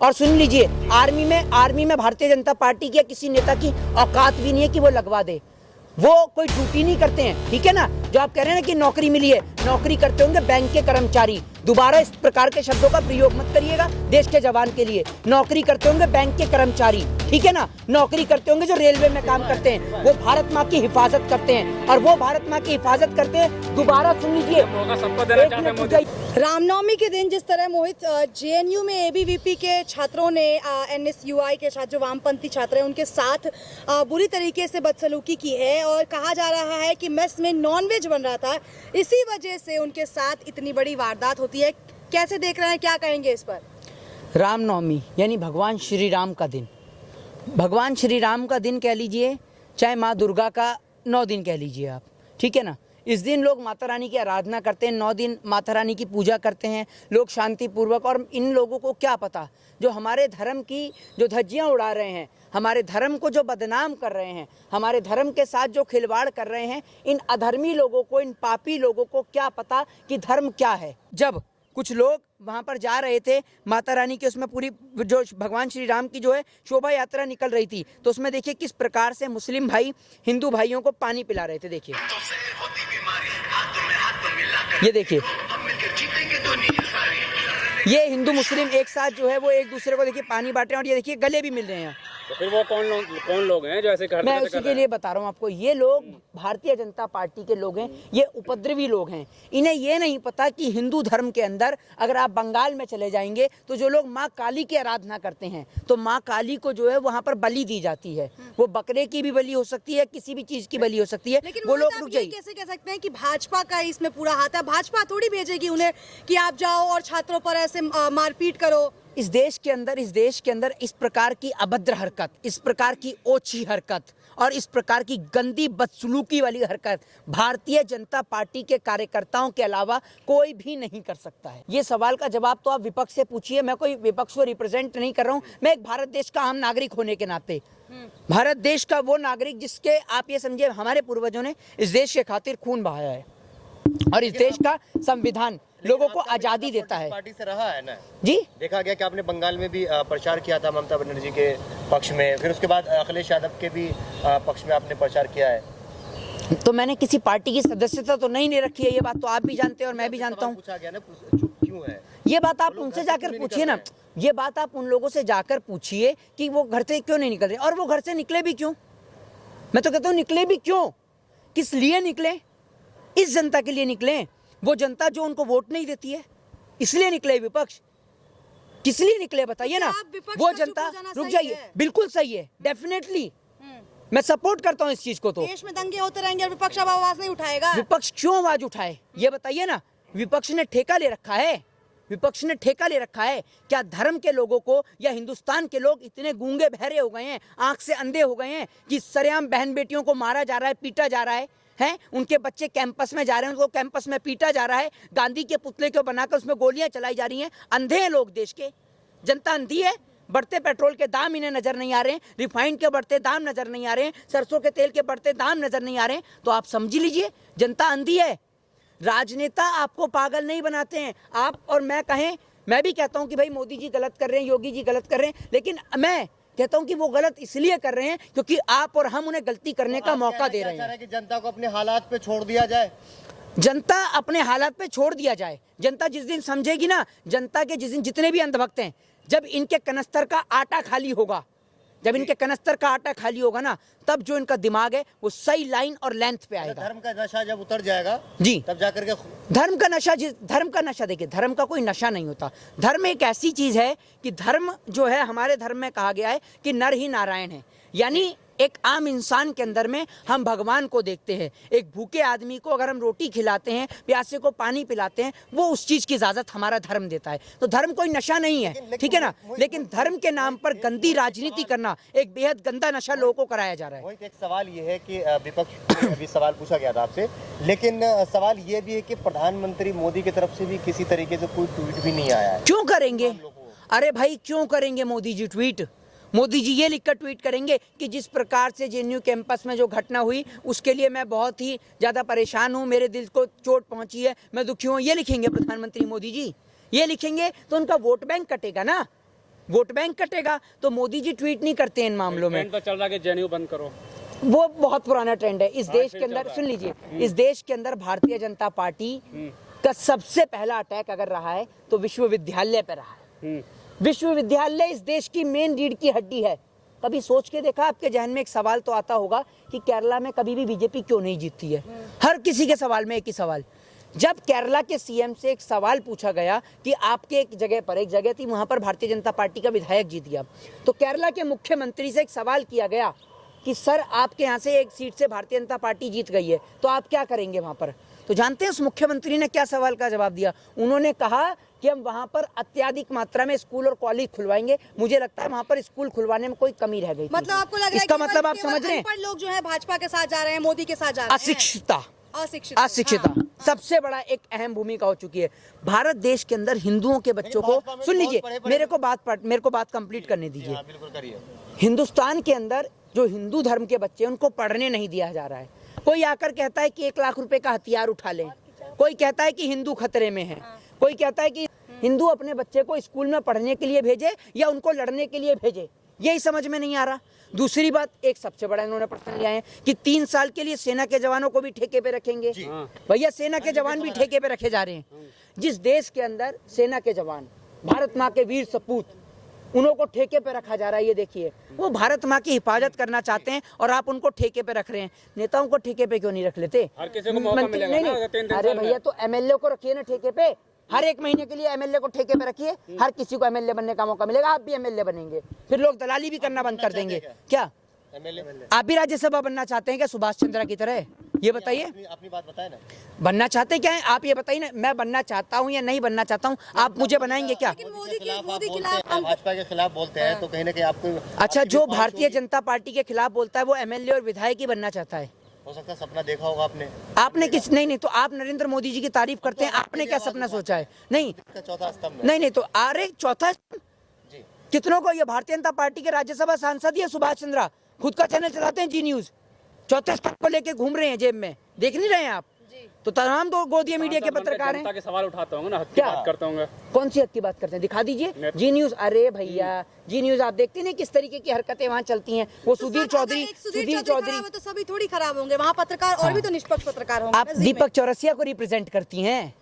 और सुन लीजिए, आर्मी में भारतीय जनता पार्टी की या किसी नेता की औकात भी नहीं है कि वो लगवा दे। वो कोई ड्यूटी नहीं करते हैं, ठीक है ना। जो आप कह रहे हैं ना कि नौकरी मिली है, नौकरी करते होंगे बैंक के कर्मचारी। दोबारा इस प्रकार के शब्दों का प्रयोग मत करिएगा देश के जवान के लिए। नौकरी करते होंगे बैंक के कर्मचारी, ठीक है ना। नौकरी करते होंगे जो रेलवे में काम करते हैं, वो भारत माँ की हिफाजत करते हैं, और वो भारत माँ की हिफाजत करते हैं। दोबारा सुन लीजिए, रामनवमी के दिन जिस तरह मोहित जेएनयू में एबीवीपी के छात्रों ने एनएसयूआई के छात्र जो वामपंथी छात्र हैं उनके साथ बुरी तरीके से बदसलूकी की है, और कहा जा रहा है कि मेस में नॉनवेज बन रहा था, इसी वजह से उनके साथ इतनी बड़ी वारदात होती है। कैसे देख रहे हैं, क्या कहेंगे इस पर? रामनवमी यानी भगवान श्री राम का दिन, भगवान श्री राम का दिन कह लीजिए, चाहे माँ दुर्गा का 9 दिन कह लीजिए आप, ठीक है ना। इस दिन लोग माता रानी की आराधना करते हैं, 9 दिन माता रानी की पूजा करते हैं लोग शांतिपूर्वक। और इन लोगों को क्या पता, जो हमारे धर्म की जो धज्जियां उड़ा रहे हैं, हमारे धर्म को जो बदनाम कर रहे हैं, हमारे धर्म के साथ जो खिलवाड़ कर रहे हैं, इन अधर्मी लोगों को, इन पापी लोगों को क्या पता कि धर्म क्या है। जब कुछ लोग वहाँ पर जा रहे थे माता रानी के, उसमें पूरी जो भगवान श्री राम की जो है शोभा यात्रा निकल रही थी, तो उसमें देखिए किस प्रकार से मुस्लिम भाई हिंदू भाइयों को पानी पिला रहे थे। देखिए, ये देखिए, ये हिंदू मुस्लिम एक साथ जो है वो एक दूसरे को देखिए पानी बांट रहे हैं, और ये देखिए गले भी मिल रहे हैं। तो फिर वो कौन लोग हैं जो ऐसे करते हैं? मैं उसी के लिए बता रहा हूँ आपको, ये लोग भारतीय जनता पार्टी के लोग हैं, ये उपद्रवी लोग हैं। इन्हें ये नहीं पता कि हिंदू धर्म के अंदर अगर आप बंगाल में चले जाएंगे तो जो लोग माँ काली की आराधना करते हैं, तो माँ काली को जो है वहाँ पर बलि दी जाती है। वो बकरे की भी बलि हो सकती है, किसी भी चीज की बलि हो सकती है। लेकिन वो लोग रुक जाइए, कैसे कह सकते हैं कि भाजपा का इसमें पूरा हाथ है? भाजपा थोड़ी भेजेगी उन्हें कि आप जाओ और छात्रों पर ऐसे मारपीट करो। इस देश के अंदर इस प्रकार की अभद्र हरकत, इस प्रकार की ओछी हरकत और इस प्रकार की गंदी बदसलूकी वाली हरकत भारतीय जनता पार्टी के कार्यकर्ताओं के अलावा कोई भी नहीं कर सकता है। ये सवाल का जवाब तो आप विपक्ष से पूछिए। मैं कोई विपक्ष को रिप्रेजेंट नहीं कर रहा हूँ, मैं एक भारत देश का आम नागरिक होने के नाते, भारत देश का वो नागरिक जिसके आप ये समझिए हमारे पूर्वजों ने इस देश के खातिर खून बहाया है, और इस देश का संविधान लोगों को आजादी देता है। पार्टी से रहा है ना जी, देखा गया कि आपने बंगाल में भी प्रचार किया था ममता बनर्जी के पक्ष में, फिर उसके बाद अखिलेश यादव के भी पक्ष में आपने प्रचार किया है। तो मैंने किसी पार्टी की सदस्यता तो नहीं ले रखी है, ये बात तो आप भी जानते हैं और मैं भी जानता हूँ। पूछा गया ना, चुप क्यों है? ये बात आप उनसे जाकर पूछिए ना, ये बात आप उन लोगों से जाकर पूछिए कि वो घर से क्यों नहीं निकल रहे, और वो घर से निकले भी क्यों। मैं तो कहता हूँ निकले भी क्यों, किस लिए निकले? इस जनता के लिए निकले, वो जनता जो उनको वोट नहीं देती है, इसलिए निकले विपक्ष। किस लिए निकले बताइए ना। वो जनता, रुक जाइए, बिल्कुल सही है, डेफिनेटली मैं सपोर्ट करता हूँ इस चीज को। तो देश में दंगे होते रहेंगे और विपक्ष अब आवाज नहीं उठाएगा। विपक्ष क्यों आवाज उठाए, ये बताइए ना। विपक्ष ने ठेका ले रखा है, विपक्ष ने ठेका ले रखा है। क्या धर्म के लोगों को या हिंदुस्तान के लोग इतने गूंगे बहरे हो गए हैं, आंख से अंधे हो गए हैं कि सरेआम बहन बेटियों को मारा जा रहा है, पीटा जा रहा है, हैं? उनके बच्चे कैंपस में जा रहे हैं, उनको कैंपस में पीटा जा रहा है, गांधी के पुतले को बनाकर उसमें गोलियां चलाई जा रही हैं। अंधे हैं लोग, देश के जनता अंधी है। बढ़ते पेट्रोल के दाम इन्हें नजर नहीं आ रहे हैं, रिफाइंड के बढ़ते दाम नजर नहीं आ रहे हैं, सरसों के तेल के बढ़ते दाम नजर नहीं आ रहे हैं। तो आप समझ लीजिए जनता अंधी है। राजनेता आपको पागल नहीं बनाते हैं। आप और मैं कहें, मैं भी कहता हूं कि भाई मोदी जी गलत कर रहे हैं, योगी जी गलत कर रहे हैं, लेकिन मैं कहता हूं कि वो गलत इसलिए कर रहे हैं क्योंकि आप और हम उन्हें गलती करने का मौका दे रहे हैं। कि जनता को अपने हालात पे छोड़ दिया जाए, जनता अपने हालात पे छोड़ दिया जाए। जनता जिस दिन समझेगी ना, जनता के जिस दिन जितने भी अंधभक्त हैं, जब इनके कनस्तर का आटा खाली होगा, जब इनके कनस्तर का आटा खाली होगा ना, तब जो इनका दिमाग है वो सही लाइन और लेंथ पे आएगा। धर्म का नशा जब उतर जाएगा जी, तब जाकर के धर्म का नशा देखिए, धर्म का कोई नशा नहीं होता। धर्म एक ऐसी चीज है कि धर्म जो है, हमारे धर्म में कहा गया है कि नर ही नारायण है, यानी एक आम इंसान के अंदर में हम भगवान को देखते हैं। एक भूखे आदमी को अगर हम रोटी खिलाते हैं, प्यासे को पानी पिलाते हैं, वो उस चीज की इजाजत हमारा धर्म देता है। तो धर्म कोई नशा नहीं है, ठीक है ना। लेकिन धर्म के नाम पर गंदी राजनीति करना एक बेहद गंदा नशा लोगों को कराया जा रहा है। एक सवाल ये है कि विपक्ष अभी सवाल पूछा गया था आपसे, लेकिन सवाल ये भी है कि प्रधानमंत्री मोदी की तरफ से भी किसी तरीके से कोई ट्वीट भी नहीं आया है। क्यों करेंगे? अरे भाई क्यों करेंगे मोदी जी ट्वीट? मोदी जी ये लिखकर ट्वीट करेंगे कि जिस प्रकार से जेएनयू कैंपस में जो घटना हुई उसके लिए मैं बहुत ही ज़्यादा परेशान हूँ, मेरे दिल को चोट पहुँची है, मैं दुखी हूँ, ये लिखेंगे प्रधानमंत्री मोदी जी? ये लिखेंगे तो उनका वोट बैंक कटेगा ना। वोट बैंक कटेगा। तो मोदी जी ट्वीट नहीं करते इन मामलों में। ट्रेंड तो चल रहा है कि जेएनयू बंद करो। वो बहुत पुराना ट्रेंड है इस देश फिर के चल अंदर। रहा है। सुन लीजिए, इस देश के अंदर भारतीय जनता पार्टी का सबसे पहला अटैक अगर रहा है तो विश्वविद्यालय पे रहा है। विश्वविद्यालय इस देश की मेन रीढ़ की हड्डी है। कभी सोच के देखा, आपके जहन में एक सवाल तो आता होगा कि केरला में कभी भी बीजेपी क्यों नहीं जीतती है? हर किसी के सवाल में एक ही सवाल। जब केरला के सीएम से एक सवाल पूछा गया कि आपके एक जगह थी वहां पर भारतीय जनता पार्टी का विधायक जीत गया, तो केरला के मुख्यमंत्री से एक सवाल किया गया कि सर आपके यहाँ से एक सीट से भारतीय जनता पार्टी जीत गई है, तो आप क्या करेंगे वहां पर? तो जानते हैं उस मुख्यमंत्री ने क्या सवाल का जवाब दिया? उन्होंने कहा कि हम वहां पर अत्यधिक मात्रा में स्कूल और कॉलेज खुलवाएंगे। मुझे लगता है वहां पर स्कूल खुलवाने में कोई कमी रह गई थी। मतलब आपको लग रहा है इसका कि मतलब आप केवल समझ रहे हैं? अनपढ़ लोग जो है भाजपा के साथ जा रहे हैं, मोदी के साथ जा रहे हैं। अशिक्षिता सबसे बड़ा एक अहम भूमिका हो चुकी है। भारत देश के अंदर हिंदुओं के बच्चों को, सुन लीजिए, मेरे को बात कंप्लीट करने दीजिए। बिल्कुल करिए। हिंदुस्तान के अंदर जो हिंदू धर्म के बच्चे हैं उनको पढ़ने नहीं दिया जा रहा है। कोई आकर कहता है कि 1 लाख रुपए का हथियार उठा लें, कोई कहता है कि हिंदू खतरे में है, कोई कहता है कि हिंदू अपने बच्चे को स्कूल में पढ़ने के लिए भेजे या उनको लड़ने के लिए भेजे, यही समझ में नहीं आ रहा। दूसरी बात, एक सबसे बड़ा इन्होंने प्रश्न लिया है कि 3 साल के लिए सेना के जवानों को भी ठेके पे रखेंगे। भैया सेना के जवान भी ठेके पे रखे जा रहे हैं। जिस देश के अंदर सेना के जवान, भारत माँ के वीर सपूत, उन्हों को ठेके पे रखा जा रहा है। ये देखिए, वो भारत माँ की हिफाजत करना चाहते हैं और आप उनको ठेके पे रख रहे हैं। नेताओं को ठेके पे क्यों नहीं रख लेते? हर किसी को मौका मिलेगा ना, अगर 3 अरे भैया, तो एमएलए को रखिए ना ठेके पे। हर 1 महीने के लिए एमएलए को ठेके पे रखिए, हर किसी को एमएलए बनने का मौका मिलेगा। आप भी एमएलए बनेंगे, फिर लोग दलाली भी करना बंद कर देंगे। क्या आप भी राज्यसभा बनना चाहते हैं क्या सुभाष चंद्रा की तरह? ये बताइए। अपनी बात बताए ना। बनना चाहते क्या है आप? ये बताइए ना, मैं बनना चाहता हूँ या नहीं बनना चाहता हूँ? आप मुझे बनाएंगे क्या? मोदी के खिलाफ भाजपा के खिलाफ बोलते हैं तो कहीं ना कहीं आपको, अच्छा, जो भारतीय जनता पार्टी के खिलाफ बोलता है वो एमएलए और विधायक ही बनना चाहता है। हो सकता है सपना देखा होगा आपने किस? नहीं, तो आप नरेंद्र मोदी जी की तारीफ करते हैं, आपने क्या सपना सोचा है? नहीं, चौथा स्तंभ। नहीं, तो अरे चौथा कितनों को? ये भारतीय जनता पार्टी के राज्यसभा सांसद ही है सुभाष चंद्रा, खुद का चैनल चलाते हैं जी न्यूज। चौथे स्तंभ को लेके घूम रहे हैं जेब में, देख नहीं रहे हैं आप? तो तमाम दो गोदिया मीडिया के पत्रकार हैं। जनता के सवाल उठाते होंगे ना, हद की क्या बात करते होंगे। कौन सी हद की बात करते हैं? दिखा दीजिए जी न्यूज। अरे भैया, जी न्यूज आप देखते नहीं किस तरीके की हरकतें वहाँ चलती हैं। वो सुधीर चौधरी तो सभी थोड़ी खराब होंगे वहाँ पत्रकार, और भी तो निष्पक्ष पत्रकार होंगे। आप दीपक चौरसिया को रिप्रेजेंट करती हैं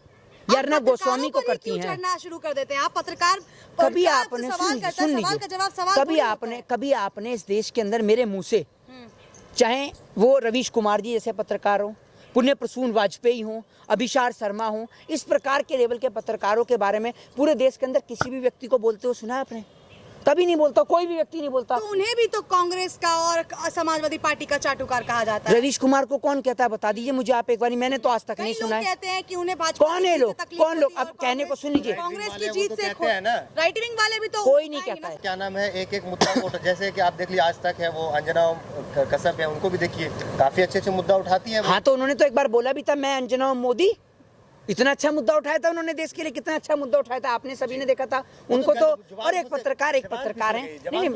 या अर्नब गोस्वामी को करती हैं? चढ़ना शुरू कर देते हैं आप पत्रकार। कभी आपने, सुन लीजिए, कभी आपने इस देश के अंदर मेरे मुंह से, चाहे वो रवीश कुमार जी जैसे पत्रकार हो, पुण्य प्रसून वाजपेयी हो, अभिषार शर्मा हो, इस प्रकार के लेवल के पत्रकारों के बारे में पूरे देश के अंदर किसी भी व्यक्ति को बोलते हुए सुना है आपने? कभी नहीं बोलता, कोई भी व्यक्ति नहीं बोलता। तो उन्हें भी तो कांग्रेस का और समाजवादी पार्टी का चाटुकार कहा जाता है। रवीश कुमार को कौन कहता है? बता दीजिए मुझे आप एक बार। मैंने तो आज तक नहीं सुना है। कहते हैं कि उन्हें भाजपा कौन है लोग? कौन लोग? अब कहने को सुन लीजिए, कांग्रेस की जीत से राइट विंग वाले भी तो कोई नहीं कहता है। क्या नाम है, एक एक मुद्दा को, जैसे कि आप देख लीजिए आज तक है वो अंजना कश्यप है, उनको भी देखिए काफी अच्छे मुद्दा उठाती है। हाँ, तो उन्होंने तो एक बार बोला भी था, मैं अंजना मोदी, इतना अच्छा मुद्दा उठाया था उन्होंने देश के लिए। कितना अच्छा मुद्दा उठाया था, आपने सभी ने देखा था उनको तो। और एक पत्रकार है, नहीं,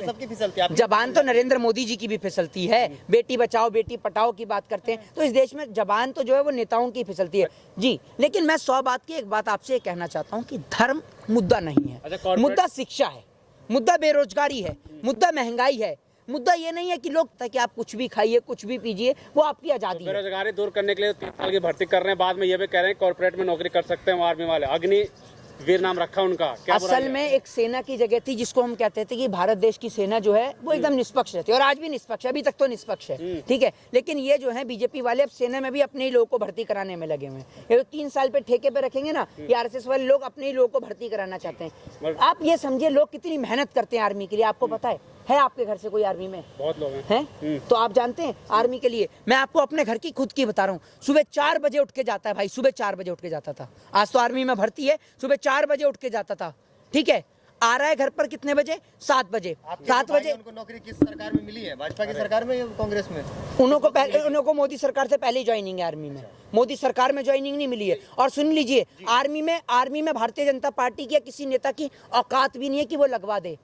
जबान तो नरेंद्र मोदी जी की भी फिसलती है। बेटी बचाओ बेटी पढ़ाओ की बात करते हैं, तो इस देश में जबान तो जो है वो नेताओं की फिसलती है जी। लेकिन मैं 100 बात की एक बात आपसे कहना चाहता हूँ कि धर्म मुद्दा नहीं है, मुद्दा शिक्षा है, मुद्दा बेरोजगारी है, मुद्दा महंगाई है। मुद्दा ये नहीं है कि लोग, ताकि आप कुछ भी खाइए कुछ भी पीजिए, वो आपकी आजादी है। बेरोजगारी दूर करने के लिए 3 साल की भर्ती कर रहे हैं, बाद में ये भी कह रहे हैं कॉर्पोरेट में नौकरी कर सकते हैं आर्मी वाले। अग्निवीर नाम रखा उनका, क्या असल में एक सेना की जगह थी जिसको हम कहते थे कि भारत देश की सेना जो है वो एकदम निष्पक्ष रहती है, और आज भी निष्पक्ष है, अभी तक तो निष्पक्ष है, ठीक है। लेकिन ये जो है बीजेपी वाले अब सेना में भी अपने ही लोगों को भर्ती कराने में लगे हुए हैं। ये 3 साल पे ठेके पे रखेंगे ना, ये आरएसएस वाले लोग अपने ही लोगों को भर्ती कराना चाहते हैं। आप ये समझिए लोग कितनी मेहनत करते हैं आर्मी के लिए, आपको पता है आपके घर से कोई आर्मी में? बहुत लोग हैं। तो आप जानते हैं आर्मी के लिए, मैं आपको अपने घर की खुद की बता रहा हूँ, सुबह 4 बजे उठ के जाता है भाई, सुबह 4 बजे उठ के जाता था। आज तो आर्मी में भर्ती है, सुबह 4 बजे उठ के जाता था, ठीक है। आ रहा है घर पर कितने बजे? 7 बजे। 7 बजे उनको नौकरी किस सरकार में मिली है? भाजपा की सरकार में या कांग्रेस में? उनको मोदी सरकार से पहले ज्वाइनिंग है आर्मी में, मोदी सरकार में ज्वाइनिंग नहीं मिली है। और सुन लीजिए, आर्मी में भारतीय जनता पार्टी की या किसी नेता की औकात भी नहीं है कि वो लगवा दे।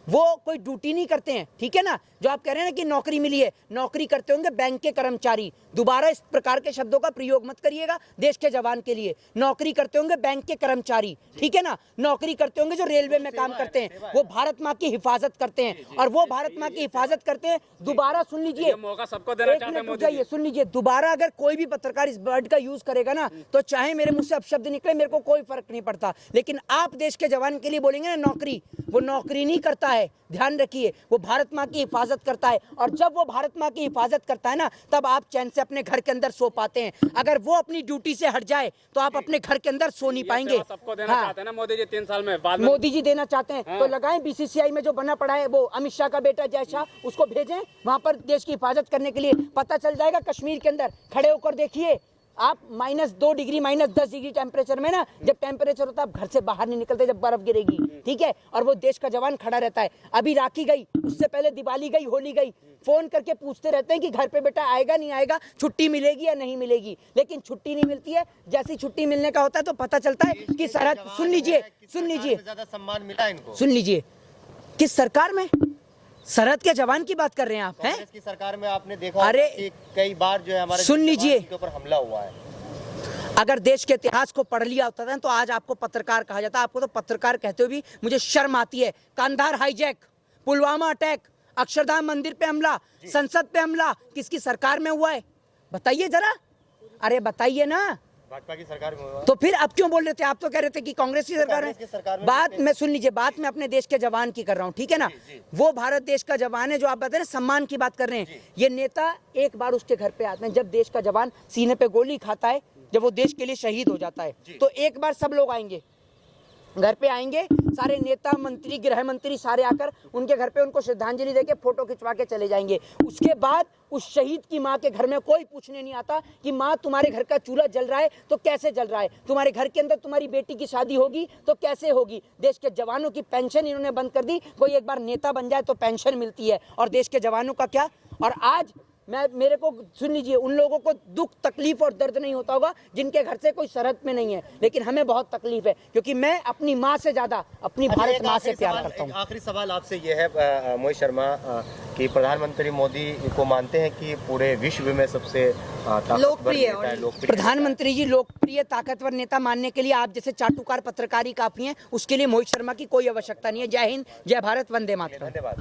वो कोई ड्यूटी नहीं करते हैं, ठीक है ना। जो आप कह रहे हैं ना कि नौकरी मिली है, नौकरी करते होंगे बैंक के कर्मचारी। दोबारा इस प्रकार के शब्दों का प्रयोग मत करिएगा देश के जवान के लिए। नौकरी करते होंगे बैंक के कर्मचारी, ठीक है ना। नौकरी करते होंगे जो रेलवे में काम करते हैं, वो भारत माँ की हिफाजत करते हैं, और वो भारत माँ की हिफाजत करते हैं। दोबारा सुन लीजिए, ये मौका सबको देना चाहते हैं मोदी जी। सुन लीजिए, दोबारा अगर कोई भी पत्रकार इस वर्ड का यूज करेगा ना, तो चाहे मेरे मुंह से अपशब्द निकले, मेरे को कोई फर्क नहीं पड़ता। लेकिन आप देश के जवान के लिए बोलेंगे ना नौकरी, वो नौकरी नहीं करता है, ध्यान रखिए। वो भारत माँ की हिफाजत करता है, और जब वो भारत माँ की हिफाजत करता है ना, तब आप चैन से अपने घर के अंदर सो पाते हैं। अगर वो अपनी ड्यूटी से हट जाए तो आप अपने घर के अंदर सो नहीं पाएंगे। सबको देना चाहते हैं ना मोदी जी 3 साल में, बाद में मोदी जी देना चाहते हैं तो लगाएं। बीसीसीआई में जो बना पड़ा है वो अमित शाह का बेटा जय शाह, उसको भेजें वहां पर देश की हिफाजत करने के लिए। पता चल जाएगा कश्मीर के अंदर, खड़े होकर देखिए आप। -2 डिग्री, -10 डिग्री टेम्परेचर में ना, जब टेम्परेचर होता है आप घर से बाहर नहीं निकलते, जब बर्फ गिरेगी, ठीक है। और वो देश का जवान खड़ा रहता है। अभी राखी गई, उससे पहले दिवाली गई, होली गई, फोन करके पूछते रहते हैं कि घर पे बेटा आएगा नहीं आएगा, छुट्टी मिलेगी या नहीं मिलेगी। लेकिन छुट्टी नहीं मिलती है। जैसी छुट्टी मिलने का होता है तो पता चलता है कि सरहद, सुन लीजिए ज्यादा सम्मान मिला इनको। सुन लीजिए, किस सरकार में सरहद के जवान की बात कर रहे हैं आप, हैं? कांग्रेस की सरकार में आपने देखा अरे, कि कई बार जो है हमारे सुन लीजिए, के ऊपर हमला हुआ है। अगर देश के इतिहास को पढ़ लिया होता था तो आज आपको पत्रकार कहा जाता। आपको तो पत्रकार कहते हुए भी मुझे शर्म आती है। कांधार हाईजैक, पुलवामा अटैक, अक्षरधाम मंदिर पे हमला, संसद पे हमला, किसकी सरकार में हुआ है बताइए जरा। अरे बताइए ना, भाजपा की सरकार में हुआ। तो फिर आप क्यों बोल रहे थे? आप तो कह रहे थे कि कांग्रेस की सरकार है। बात मैं सुन लीजिए, बात मैं अपने देश के जवान की कर रहा हूँ, ठीक है ना। वो भारत देश का जवान है जो आप बता रहे हैं, सम्मान की बात कर रहे हैं। ये नेता एक बार उसके घर पे आते हैं, जब देश का जवान सीने पे गोली खाता है, जब वो देश के लिए शहीद हो जाता है, तो एक बार सब लोग आएंगे, घर पे आएंगे, सारे नेता मंत्री, गृह मंत्री सारे आकर उनके घर पे उनको श्रद्धांजलि देके फोटो खिंचवा के चले जाएंगे। उसके बाद उस शहीद की माँ के घर में कोई पूछने नहीं आता कि माँ तुम्हारे घर का चूल्हा जल रहा है तो कैसे जल रहा है, तुम्हारे घर के अंदर तुम्हारी बेटी की शादी होगी तो कैसे होगी। देश के जवानों की पेंशन इन्होंने बंद कर दी। कोई एक बार नेता बन जाए तो पेंशन मिलती है, और देश के जवानों का क्या। और आज मेरे को सुन लीजिए, उन लोगों को दुख तकलीफ और दर्द नहीं होता होगा जिनके घर से कोई सरहद में नहीं है, लेकिन हमें बहुत तकलीफ है, क्योंकि मैं अपनी माँ से ज्यादा अपनी भारत माँ से प्यार करता हूँ। आखिरी सवाल आपसे ये है मोहित शर्मा, कि प्रधानमंत्री मोदी को मानते हैं कि पूरे विश्व में सबसे लोकप्रिय प्रधानमंत्री जी लोकप्रिय ताकतवर नेता मानने के लिए आप जैसे चाटुकार पत्रकारी काफी हैं, उसके लिए मोहित शर्मा की कोई आवश्यकता नहीं है। जय हिंद, जय भारत, वंदे मातरम। धन्यवाद।